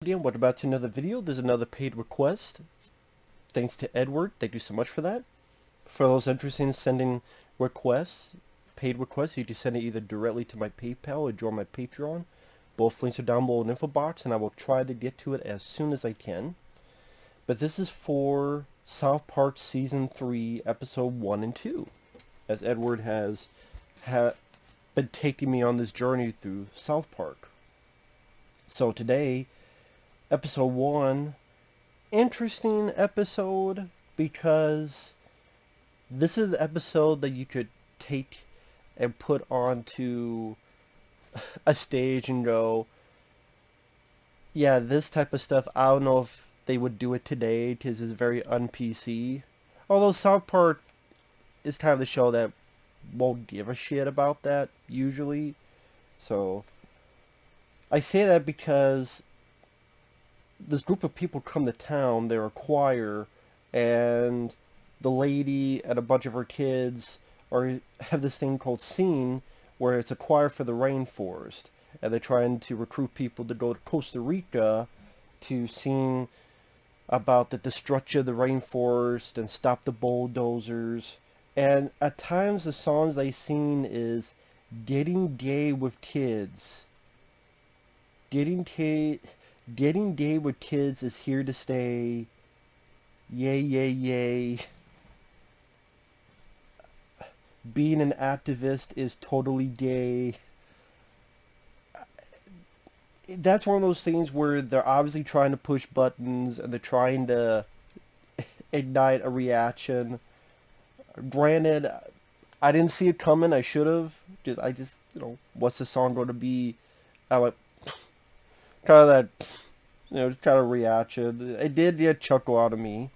And welcome back to another video. There's another paid request. Thanks to Edward. Thank you so much for that. For those interested in sending requests, paid requests, you can send it either directly to my PayPal or join my Patreon. Both links are down below in the info box, and I will try to get to it as soon as I can. But this is for South Park Season 3, Episode 1 and 2, as Edward has been taking me on this journey through South Park. So today, Episode 1, interesting episode because this is the episode that you could take and put onto a stage and go, yeah, this type of stuff, I don't know if they would do it today because it's very un-PC. Although South Park is kind of the show that won't give a shit about that usually. So I say that because this group of people come to town, they're a choir, and the lady and a bunch of her kids have this thing called Scene, where it's a choir for the rainforest, and they're trying to recruit people to go to Costa Rica to sing about the destruction of the rainforest and stop the bulldozers. And at times the songs they sing is getting gay with kids. Getting gay with kids is here to stay. Yay, yay, yay. Being an activist is totally gay. That's one of those things where they're obviously trying to push buttons and they're trying to ignite a reaction. Granted, I didn't see it coming. I should have. What's the song going to be? I like kind of that, kind of reaction. It did get a chuckle out of me.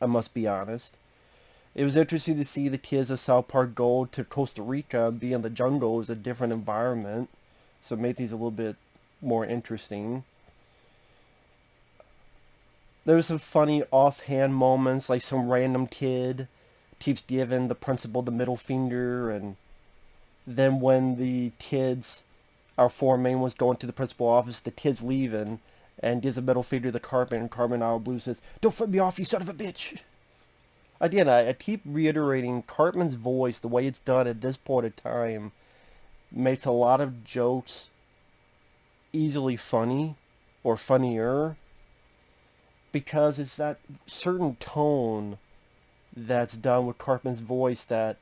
I must be honest. It was interesting to see the kids of South Park go to Costa Rica and be in the jungle. It was a different environment, so it made these a little bit more interesting. There was some funny offhand moments, like some random kid keeps giving the principal the middle finger, and then when the kids, our foreman was going to the principal office, the kid's leaving, and gives a middle finger to Cartman, and Cartman out of blue says, "Don't flip me off, you son of a bitch!" Again, I keep reiterating, Cartman's voice, the way it's done at this point in time, makes a lot of jokes easily funny, or funnier, because it's that certain tone that's done with Cartman's voice that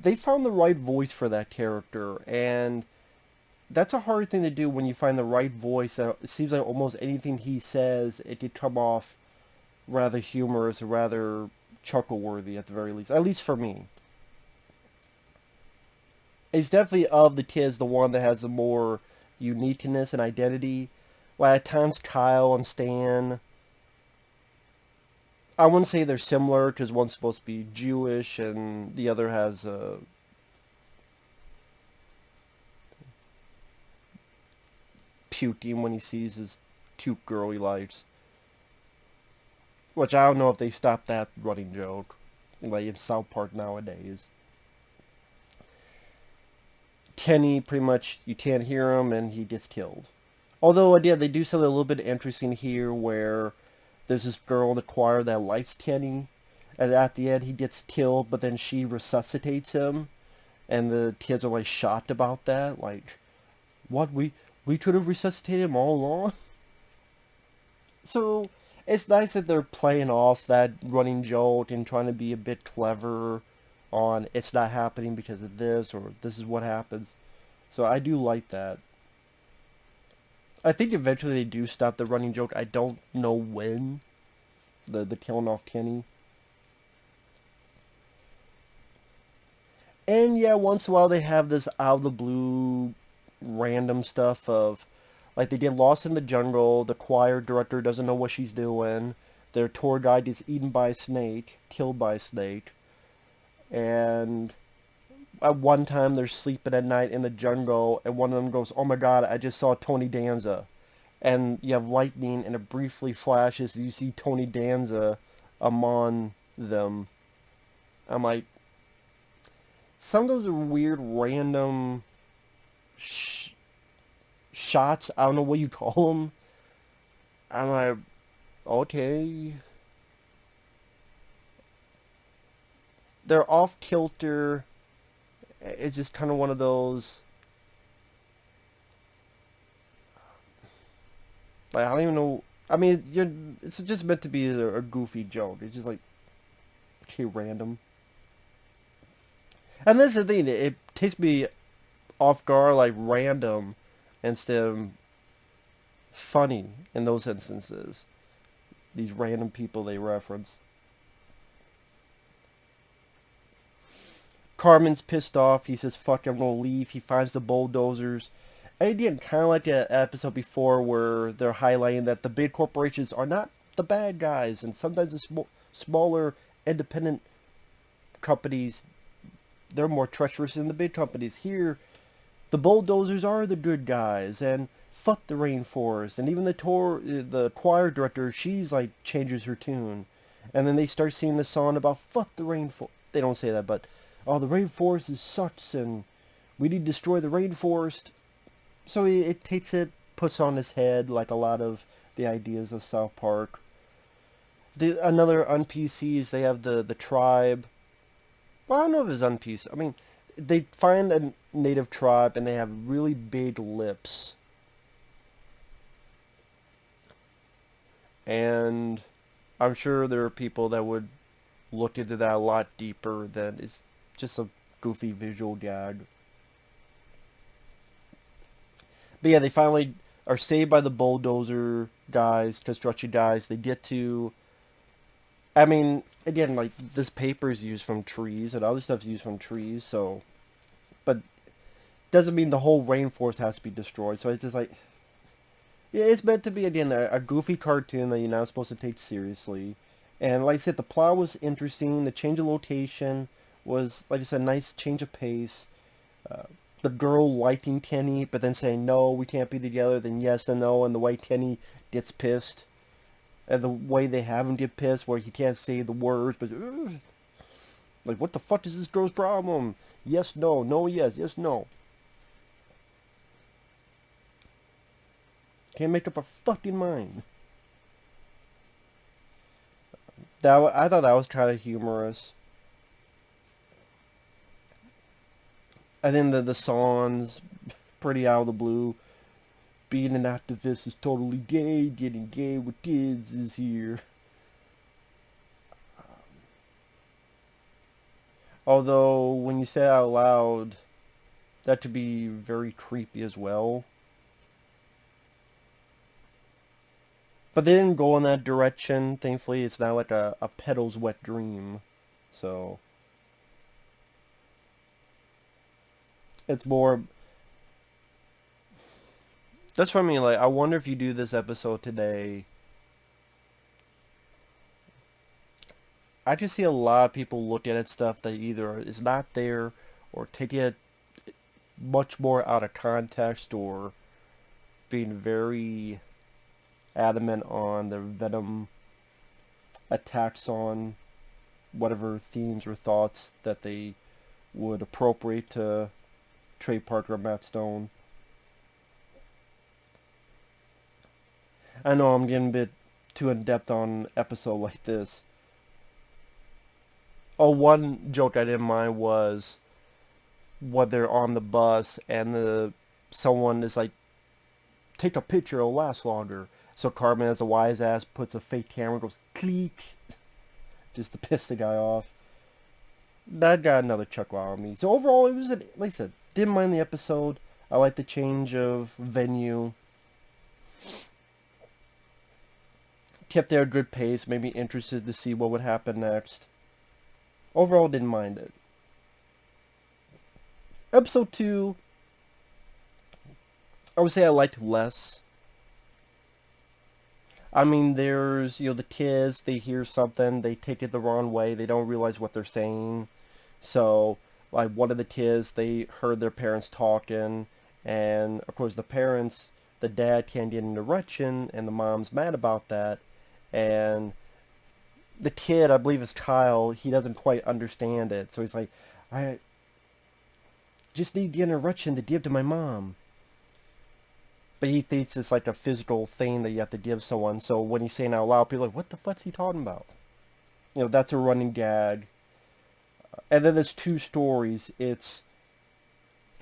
they found the right voice for that character, and that's a hard thing to do when you find the right voice. It seems like almost anything he says, it could come off rather humorous, or rather chuckle-worthy at the very least. At least for me. He's definitely, of the kids, the one that has the more uniqueness and identity. Like at times Kyle and Stan, I wouldn't say they're similar because one's supposed to be Jewish and the other has puking when he sees his cute girl he likes. Which I don't know if they stopped that running joke, like in South Park nowadays. Kenny, pretty much, you can't hear him and he gets killed. Although, yeah, they do something a little bit interesting here where there's this girl in the choir that likes Kenny, and at the end he gets killed, but then she resuscitates him, and the kids are like shocked about that. Like, what, we could have resuscitated him all along? So it's nice that they're playing off that running joke and trying to be a bit clever on it's not happening because of this, or this is what happens. So I do like that. I think eventually they do stop the running joke. I don't know when. The killing off Kenny. And yeah, once in a while they have this out of the blue random stuff of, like, they get lost in the jungle, the choir director doesn't know what she's doing, their tour guide is eaten by a snake, killed by a snake, and at one time they're sleeping at night in the jungle, and one of them goes, "Oh my god, I just saw Tony Danza." And you have lightning, and it briefly flashes, and you see Tony Danza among them. I'm like, some of those are weird, random shots. I don't know what you call them. I'm like, okay. They're off kilter. It's just kind of one of those. Like I don't even know. I mean, it's just meant to be a goofy joke. It's just like okay, random. And that's the thing. It takes me off guard, like random, instead of funny in those instances. These random people they reference. Carmen's pissed off. He says, "Fuck, I'm gonna leave." He finds the bulldozers. And again, kind of like an episode before where they're highlighting that the big corporations are not the bad guys, and sometimes the smaller independent companies they're more treacherous than the big companies. Here, the bulldozers are the good guys, and fuck the rainforest. And even the choir director, she's like changes her tune, and then they start singing the song about fuck the rainforest. They don't say that, but oh, the rainforest is sucks, and we need to destroy the rainforest. So it takes it, puts on his head like a lot of the ideas of South Park. Another on PCs, they have the tribe. Well, I don't know if it's on PC. I mean, they find a native tribe and they have really big lips. And I'm sure there are people that would look into that a lot deeper than it's just a goofy visual gag. But yeah, they finally are saved by the bulldozer guys, construction guys. They get to, I mean, again, like this paper is used from trees and other stuff's used from trees, so, but doesn't mean the whole rainforest has to be destroyed. So it's just like, yeah, it's meant to be again a goofy cartoon that you're not supposed to take seriously. And like I said, the plot was interesting. The change of location was, like I said, a nice change of pace. The girl liking Kenny, but then saying no, we can't be together. Then yes and no, and the way Kenny gets pissed, and the way they have him get pissed, where he can't say the words, but like, what the fuck is this girl's problem? Yes, no, no, yes, yes, no. Can't make up a fucking mind. I thought that was kind of humorous. And then the songs, pretty out of the blue. Being an activist is totally gay. Getting gay with kids is here. Although, when you say it out loud, that could be very creepy as well. But they didn't go in that direction. Thankfully, it's not like a pedal's wet dream. So, it's more... That's for me, like, I wonder if you do this episode today. I just see a lot of people look at stuff that either is not there or take it much more out of context or being very adamant on the Venom attacks on whatever themes or thoughts that they would appropriate to Trey Parker or Matt Stone. I know I'm getting a bit too in-depth on an episode like this. Oh, one joke I didn't mind was when they're on the bus and someone is like, take a picture, it'll last longer. So Carmen, as a wise ass, puts a fake camera, goes click, just to piss the guy off. That got another chuckle out of me. So overall, it was, like I said, didn't mind the episode. I like the change of venue. Kept their good pace, made me interested to see what would happen next. Overall, didn't mind it. Episode 2, I would say I liked less. I mean, there's, the kids, they hear something, they take it the wrong way, they don't realize what they're saying. So, like, one of the kids, they heard their parents talking, and, of course, the dad can't get an erection, and the mom's mad about that, and the kid, I believe it's Kyle, he doesn't quite understand it, so he's like, I just need to get an erection to give to my mom. but he thinks it's like a physical thing that you have to give someone. So when he's saying out loud, people are like, what the fuck's he talking about? That's a running gag. And then there's two stories. It's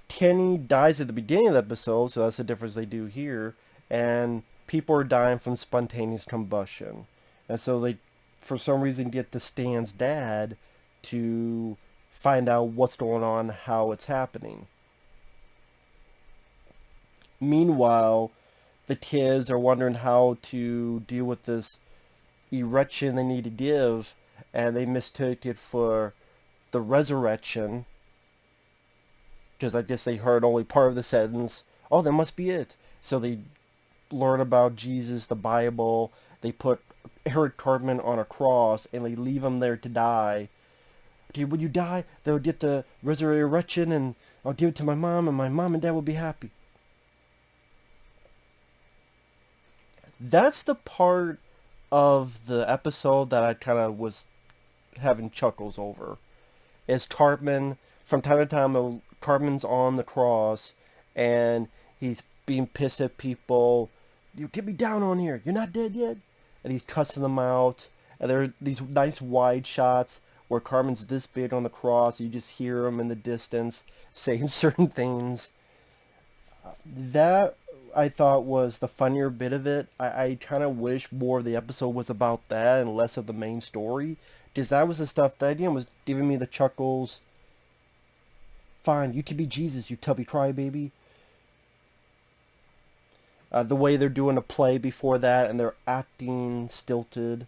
Kenny dies at the beginning of the episode, so that's the difference they do here. And people are dying from spontaneous combustion. And so they, for some reason, get to Stan's dad to find out what's going on, how it's happening. Meanwhile, the kids are wondering how to deal with this erection they need to give, and they mistook it for the resurrection, because I guess they heard only part of the sentence. Oh, that must be it. So they learn about Jesus, the Bible. They put Eric Cartman on a cross, and they leave him there to die. Okay, when you die, they'll get the resurrection, and I'll give it to my mom, and my mom and dad will be happy. That's the part of the episode that I kind of was having chuckles over. Is Cartman, from time to time, Cartman's on the cross, and he's being pissed at people. You get me down on here. You're not dead yet. And he's cussing them out. And there are these nice wide shots where Cartman's this big on the cross. You just hear him in the distance saying certain things. That, I thought, was the funnier bit of it. I kind of wish more of the episode was about that and less of the main story. Because that was the stuff that, was giving me the chuckles. Fine, you can be Jesus, you tubby crybaby. The way they're doing a play before that, and they're acting stilted.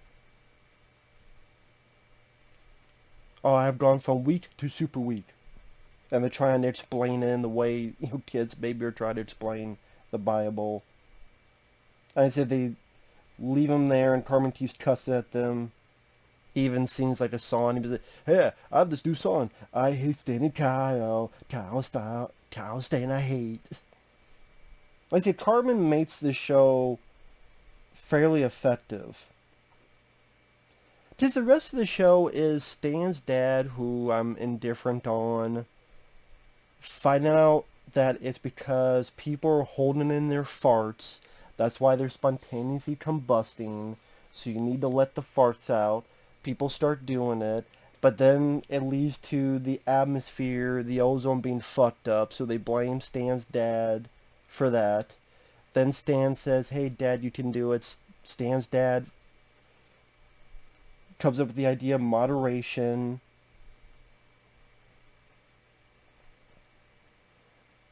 Oh, I've gone from weak to super weak. And they're trying to explain it in the way kids maybe are trying to explain the Bible. And I said they leave them there, and Cartman keeps cussing at them. He even sings like a song. He's like, hey, I have this new song. I hate Stan and Kyle. Kyle Stan I hate. Like I said, Cartman makes this show fairly effective. Just the rest of the show is Stan's dad, who I'm indifferent on, finding out that it's because people are holding in their farts. That's why they're spontaneously combusting. So you need to let the farts out. People start doing it. But then it leads to the atmosphere, the ozone being fucked up. So they blame Stan's dad for that. Then Stan says, hey, Dad, you can do it. Stan's dad comes up with the idea of moderation.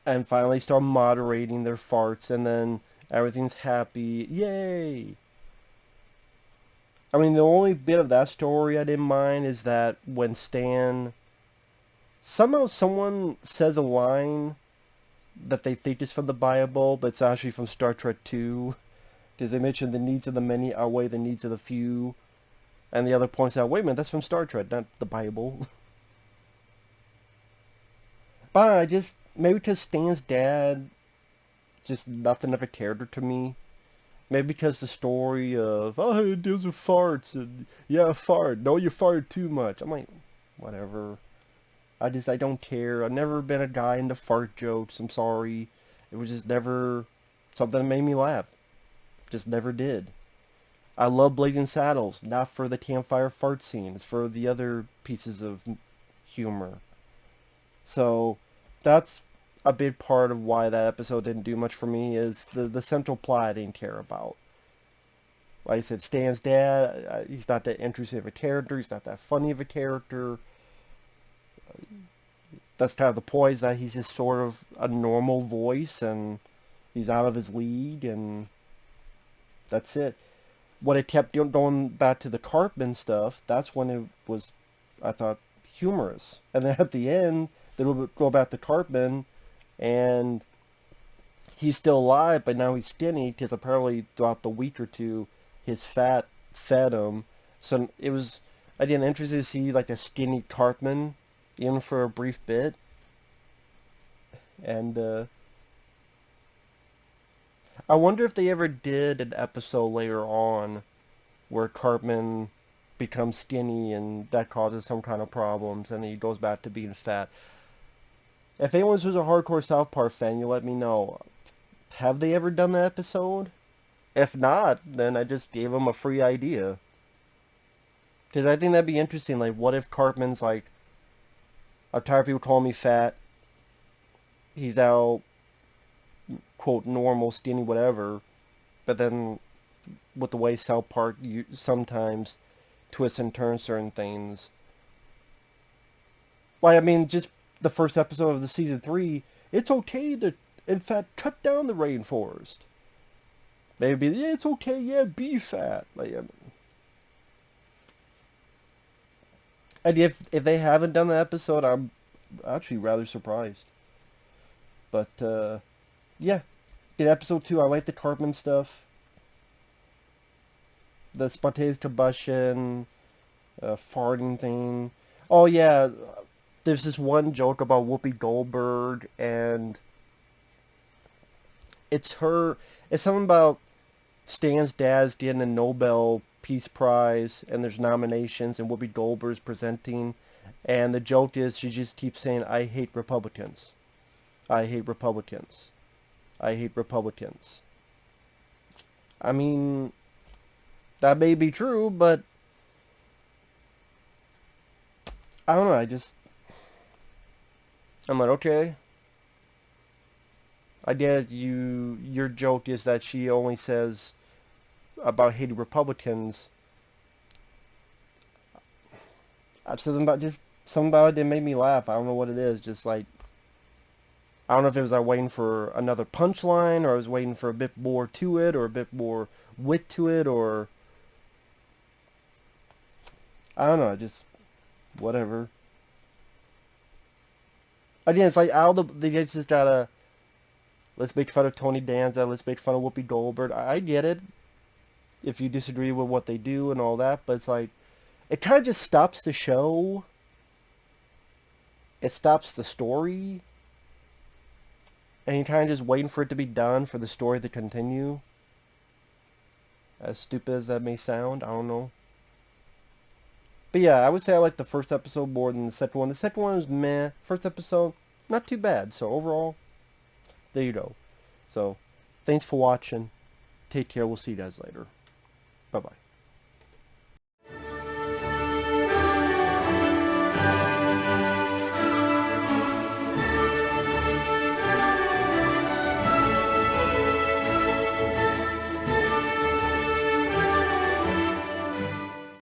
And finally start moderating their farts. And then everything's happy. Yay! I mean, the only bit of that story I didn't mind is that when Stan... Somehow someone says a line that they think is from the Bible, but it's actually from Star Trek 2. Because they mention the needs of the many outweigh the needs of the few. And the other points out, wait a minute, that's from Star Trek, not the Bible. But I just... Maybe because Stan's dad... Just nothing of a character to me. Maybe because the story of, oh, it deals with farts, and yeah, fart, no, you farted too much. I'm like, whatever. I don't care. I've never been a guy into fart jokes, I'm sorry. It was just never something that made me laugh. Just never did. I love Blazing Saddles, not for the campfire fart scene. It's for the other pieces of humor. So, that's a big part of why that episode didn't do much for me, is the central plot I didn't care about. Like I said, Stan's dad, he's not that interesting of a character, he's not that funny of a character. That's kind of the point, is that he's just sort of a normal voice, and he's out of his league, and that's it. When it kept going back to the Cartman stuff, that's when it was, I thought, humorous. And then at the end, they would go back to Cartman, and he's still alive, but now he's skinny, because apparently throughout the week or two, his fat fed him. So it was, again, interesting to see like a skinny Cartman, even for a brief bit. And I wonder if they ever did an episode later on where Cartman becomes skinny and that causes some kind of problems, and he goes back to being fat. If anyone who's a hardcore South Park fan, you let me know. Have they ever done that episode? If not, then I just gave them a free idea. Because I think that'd be interesting. Like, what if Cartman's like, I'm tired of people calling me fat. He's now, quote, normal, skinny, whatever. But then, with the way South Park sometimes twists and turns certain things. Like, I mean, just the first episode of the season 3, it's okay to, in fact, cut down the rainforest. Maybe, yeah, it's okay, yeah, be fat. Like, I mean, and if they haven't done the episode, I'm actually rather surprised. But, yeah. In episode 2, I like the Cartman stuff. The spontaneous combustion, farting thing. Oh, yeah, there's this one joke about Whoopi Goldberg, and it's something about Stan's dad's getting a Nobel Peace Prize, and there's nominations, and Whoopi Goldberg's presenting, and the joke is she just keeps saying, I hate Republicans. I hate Republicans. I hate Republicans. I mean, that may be true, but I don't know, I'm like, okay. I get your joke is that she only says about hating Republicans. Something about it that made me laugh. I don't know what it is. Just like, I don't know if it was I waiting for another punchline, or I was waiting for a bit more to it, or a bit more wit to it, or I don't know. Just whatever. Again, it's like all the guys just gotta, let's make fun of Tony Danza, let's make fun of Whoopi Goldberg. I get it if you disagree with what they do and all that, but it's like, it kind of just stops the show. It stops the story. And you're kind of just waiting for it to be done for the story to continue. As stupid as that may sound, I don't know. But yeah, I would say I like the first episode more than the second one. The second one was meh. First episode, not too bad. So overall, there you go. So, thanks for watching. Take care. We'll see you guys later. Bye-bye.